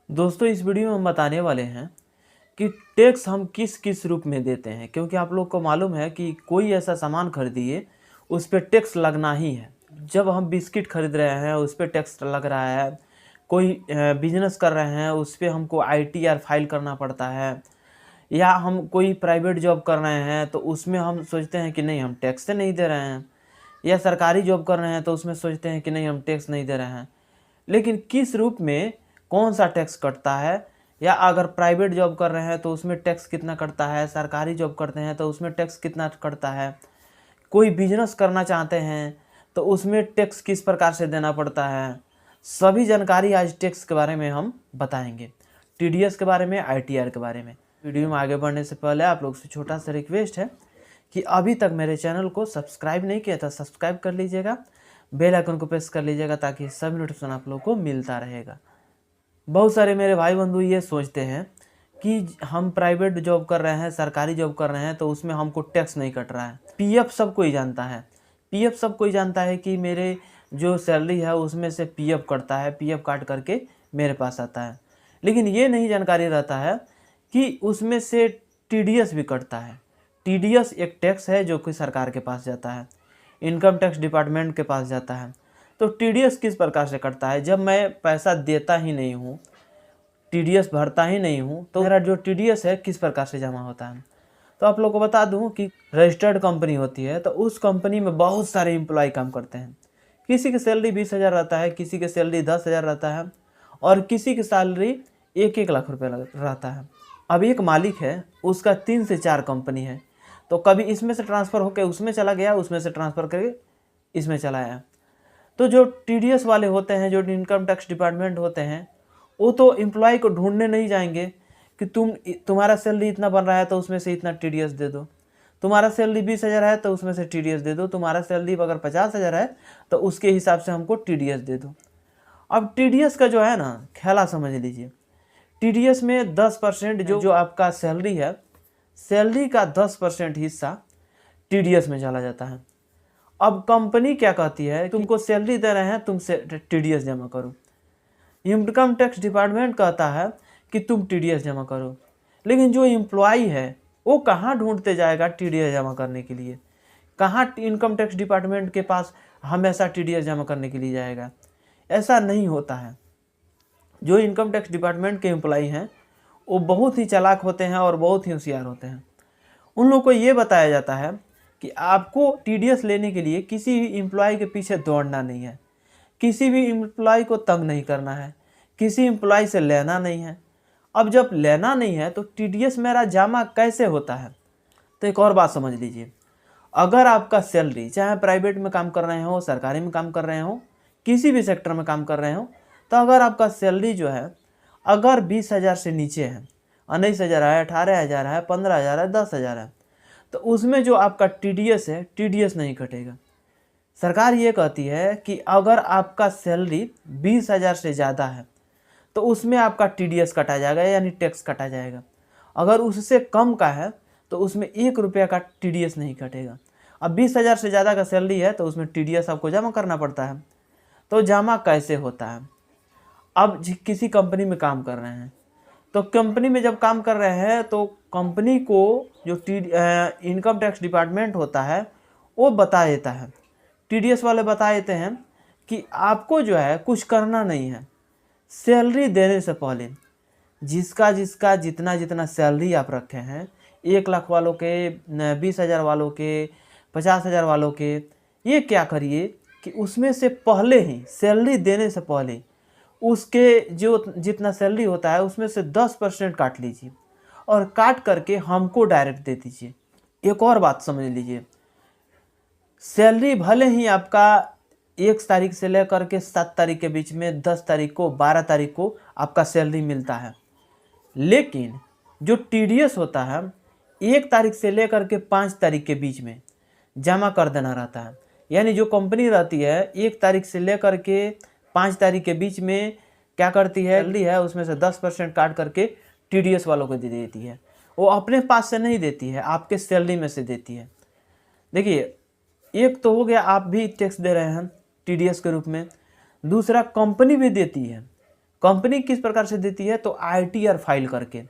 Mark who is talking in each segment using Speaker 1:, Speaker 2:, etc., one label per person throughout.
Speaker 1: दोस्तों इस वीडियो में हम बताने वाले हैं कि टैक्स हम किस किस रूप में देते हैं, क्योंकि आप लोग को मालूम है कि कोई ऐसा सामान खरीदिए उस पर टैक्स लगना ही है। जब हम बिस्किट खरीद रहे हैं उस पर टैक्स लग रहा है, कोई बिजनेस कर रहे हैं उस पर हमको ITR फाइल करना पड़ता है, या हम कोई प्राइवेट जॉब कर रहे हैं तो उसमें हम सोचते हैं कि नहीं हम टैक्स से नहीं दे रहे हैं, या सरकारी जॉब कर रहे हैं तो उसमें सोचते हैं कि नहीं हम टैक्स नहीं दे रहे हैं। लेकिन किस रूप में कौन सा टैक्स कटता है, या अगर प्राइवेट जॉब कर रहे हैं तो उसमें टैक्स कितना कटता है, सरकारी जॉब करते हैं तो उसमें टैक्स कितना कटता है, कोई बिजनेस करना चाहते हैं तो उसमें टैक्स किस प्रकार से देना पड़ता है, सभी जानकारी आज टैक्स के बारे में हम बताएंगे। TDS के बारे में, ITR के बारे में। वीडियो में आगे बढ़ने से पहले आप लोग से छोटा सा रिक्वेस्ट है कि अभी तक मेरे चैनल को सब्सक्राइब नहीं किया था सब्सक्राइब कर लीजिएगा, बेल आइकन को प्रेस कर लीजिएगा ताकि सभी नोटिफिकेशन आप लोग को मिलता रहेगा। बहुत सारे मेरे भाई बंधु ये सोचते हैं कि हम प्राइवेट जॉब कर रहे हैं, सरकारी जॉब कर रहे हैं तो उसमें हमको टैक्स नहीं कट रहा है। PF सब कोई जानता है, PF सब कोई जानता है कि मेरे जो सैलरी है उसमें से PF कटता है, PF काट करके मेरे पास आता है। लेकिन ये नहीं जानकारी रहता है कि उसमें से TDS भी कटता है। TDS एक टैक्स है जो कि सरकार के पास जाता है, इनकम टैक्स डिपार्टमेंट के पास जाता है। तो TDS किस प्रकार से कटता है? जब मैं पैसा देता ही नहीं हूँ, TDS भरता ही नहीं हूँ, तो मेरा जो TDS है किस प्रकार से जमा होता है? तो आप लोग को बता दूँ कि रजिस्टर्ड कंपनी होती है तो उस कंपनी में बहुत सारे एम्प्लॉय काम करते हैं। किसी की सैलरी 20,000 रहता है, किसी की सैलरी 10,000 रहता है, और किसी की सैलरी 1-1 लाख रुपये रहता है। अब एक मालिक है, उसका 3 से 4 कंपनी है, तो कभी इसमें से ट्रांसफ़र होकर उसमें चला गया, उसमें से ट्रांसफ़र करके इसमें चला आया। तो जो TDS वाले होते हैं, जो इनकम टैक्स डिपार्टमेंट होते हैं, वो तो एम्प्लॉय को ढूंढने नहीं जाएंगे कि तुम्हारा सैलरी इतना बन रहा है तो उसमें से इतना TDS दे दो, तुम्हारा सैलरी 20,000 है तो उसमें से TDS दे दो, तुम्हारा सैलरी अगर 50,000 है तो उसके हिसाब से हमको TDS दे दो। अब TDS का जो है ना खेला समझ लीजिए। TDS में 10% जो आपका सैलरी है, सैलरी का 10% हिस्सा TDS में चला जाता है। अब कंपनी क्या कहती है, तुमको सैलरी दे रहे हैं, तुम TDS जमा करो। इनकम टैक्स डिपार्टमेंट कहता है कि तुम TDS जमा करो। लेकिन जो एम्प्लॉय है वो कहाँ ढूंढते जाएगा TDS जमा करने के लिए? कहाँ इनकम टैक्स डिपार्टमेंट के पास हमेशा TDS जमा करने के लिए जाएगा? ऐसा नहीं होता है। जो इनकम टैक्स डिपार्टमेंट के एम्प्लॉय हैं वो बहुत ही चालाक होते हैं और बहुत ही होशियार होते हैं। उन लोगों को ये बताया जाता है कि आपको TDS लेने के लिए किसी भी एम्प्लॉय के पीछे दौड़ना नहीं है, किसी भी एम्प्लॉय को तंग नहीं करना है, किसी एम्प्लॉय से लेना नहीं है। अब जब लेना नहीं है तो TDS मेरा जमा कैसे होता है? तो एक और बात समझ लीजिए, अगर आपका सैलरी चाहे प्राइवेट में काम कर रहे हो, सरकारी में काम कर रहे हो, किसी भी सेक्टर में काम कर रहे हो, तो अगर आपका सैलरी जो है अगर 20,000 से नीचे है, 19,000 है, 18,000 है, 15,000 है, 10,000 है, तो उसमें जो आपका TDS है, TDS नहीं कटेगा। सरकार ये कहती है कि अगर आपका सैलरी 20,000 से ज़्यादा है तो उसमें आपका TDS कटा जाएगा, यानी टैक्स कटा जाएगा। अगर उससे कम का है तो उसमें 1 रुपया का TDS नहीं कटेगा। अब 20,000 से ज़्यादा का सैलरी है तो उसमें TDS आपको जमा करना पड़ता है। तो जमा कैसे होता है? अब किसी कंपनी में काम कर रहे हैं, तो कंपनी में जब काम कर रहे हैं तो कंपनी को जो इनकम टैक्स डिपार्टमेंट होता है वो बता देता है, TDS वाले बता देते हैं कि आपको जो है कुछ करना नहीं है। सैलरी देने से पहले जिसका जिसका जितना जितना सैलरी आप रखे हैं, 1 लाख वालों के, 20,000 वालों के, 50,000 वालों के, ये क्या करिए कि उसमें से पहले ही सैलरी देने से पहले उसके जो जितना सैलरी होता है उसमें से 10% काट लीजिए और काट करके हमको डायरेक्ट दे दीजिए। एक और बात समझ लीजिए, सैलरी भले ही आपका 1 तारीख से लेकर के 7 तारीख के बीच में, 10 तारीख को, 12 तारीख को आपका सैलरी मिलता है, लेकिन जो TDS होता है 1 तारीख से लेकर के 5 तारीख के बीच में जमा कर देना रहता है। यानी जो कंपनी रहती है 1 तारीख से लेकर के 5 तारीख के बीच में क्या करती है, सैलरी है उसमें से 10% काट करके TDS वालों को दे देती है। वो अपने पास से नहीं देती है, आपके सैलरी में से देती है। देखिए, एक तो हो गया आप भी टैक्स दे रहे हैं TDS के रूप में, दूसरा कंपनी भी देती है। कंपनी किस प्रकार से देती है, तो ITR फाइल करके,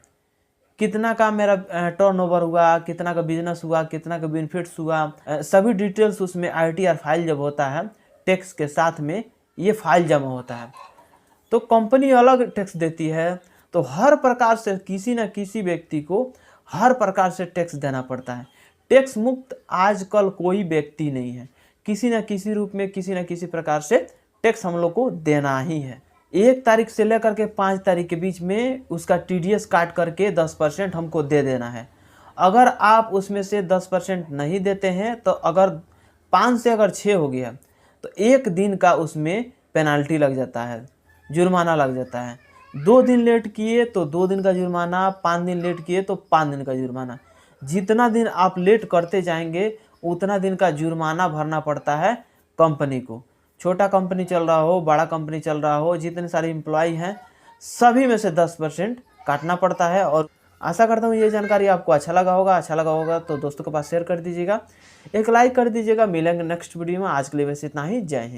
Speaker 1: कितना का मेरा टर्नओवर हुआ, कितना का बिजनेस हुआ, कितना का बेनिफिट्स हुआ, सभी डिटेल्स उसमें ITR फाइल जब होता है टैक्स के साथ में ये फाइल जमा होता है। तो कंपनी अलग टैक्स देती है, तो हर प्रकार से किसी न किसी व्यक्ति को हर प्रकार से टैक्स देना पड़ता है। टैक्स मुक्त आजकल कोई व्यक्ति नहीं है, किसी न किसी रूप में किसी न किसी प्रकार से टैक्स हम लोग को देना ही है। 1 तारीख से लेकर के 5 तारीख के बीच में उसका TDS काट करके 10% हमको दे देना है। अगर आप उसमें से 10% नहीं देते हैं तो अगर 5 से अगर 6 हो गया तो 1 दिन का उसमें पेनाल्टी लग जाता है, जुर्माना लग जाता है। 2 दिन लेट किए तो 2 दिन का जुर्माना, 5 दिन लेट किए तो 5 दिन का जुर्माना। जितना दिन आप लेट करते जाएंगे उतना दिन का जुर्माना भरना पड़ता है कंपनी को। छोटा कंपनी चल रहा हो, बड़ा कंपनी चल रहा हो, जितने सारे एम्प्लॉय हैं सभी में से 10% काटना पड़ता है। और आशा करता हूँ ये जानकारी आपको अच्छा लगा होगा तो दोस्तों के पास शेयर कर दीजिएगा, एक लाइक कर दीजिएगा। मिलेंगे नेक्स्ट वीडियो में, आज के लिए बस इतना ही। जय हिंद।